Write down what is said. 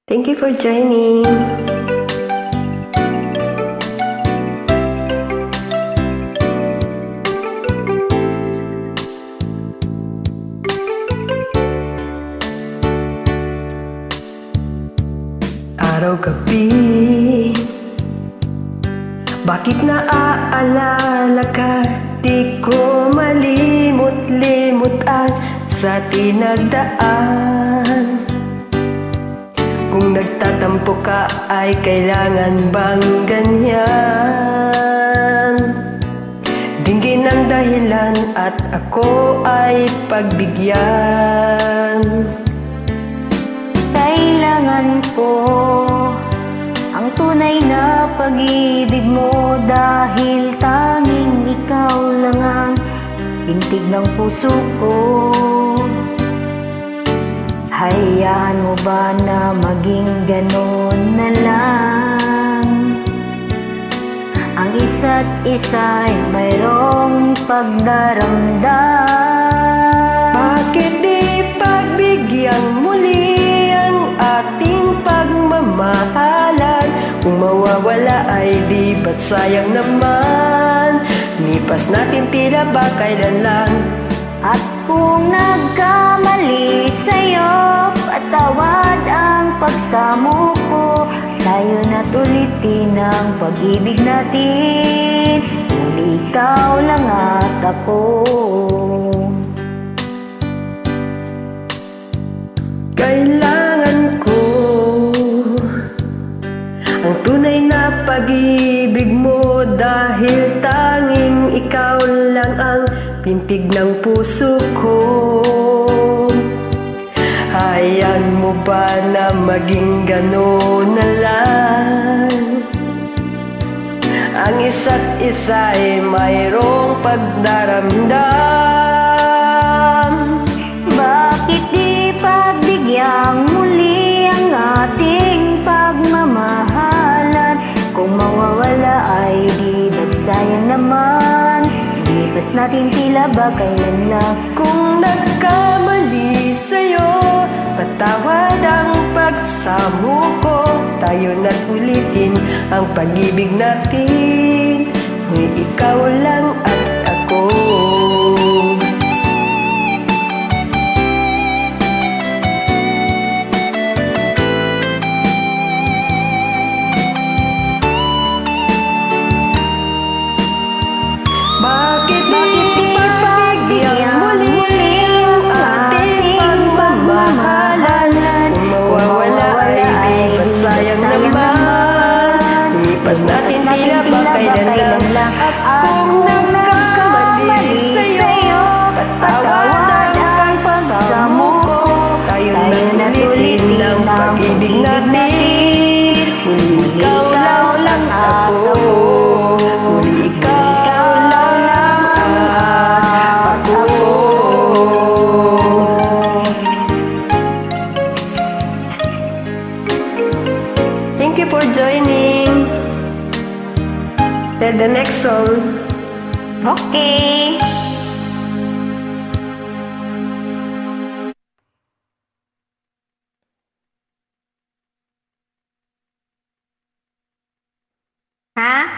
Thank you for joining. Araw-gabi, bakit naaalala ka? Di ko malimot-limutan sa tinagdaan. Kung nagtatampo ka ay kailangan bang ganyan? Dinggin ang dahilan at ako ay pagbigyan. Kailangan ko ang tunay na pag-ibig mo, dahil tanging ikaw lang ang pintig ng puso ko. Hayaan mo ba na maging ganon na lang? Ang isa't isa'y mayroong pagdaramdam. Bakit di pagbigyan muli ang ating pagmamahalan? Kung mawawala ay di ba't sayang naman? Lipas natin tila ba kailan lang? At kung nagkamali sa'yo, patawad ang pagsamo ko. Tayo na't ulitin ang pag-ibig natin, muli ikaw lang at ako. Kailangan ko ang tunay na pag-ibig mo, dahil tanging ikaw lang ang pintig ng puso ko. Hayaan mo ba na maging gano'n na lang? Ang isa't isa'y mayroong pagdaramdam. Bakit di pagbigyan muli ang ating pagmamahalan? Kung mawawala ay di ba't sayang naman? Lipas natin tila ba kailan lang? Kung nagkamali sa'yo, patawad ang pagsamo ko. Tayo na't ulitin ang pag-ibig natin, ngunit ikaw lang at ako. Bakit di pagbigyan muli ang ating pagmamahalan? Kung mawawala ay di ba't sayang naman? Lipas natin tila ba kailan lang? At kung nagkamali sa'yo, patawad ang pagsamo ko. Tayo na't ulitin ang pag-ibig natin, muli ikaw lang ako. Muli ikaw lang ako. Thank you for joining. Till the next song. Okay. Ha?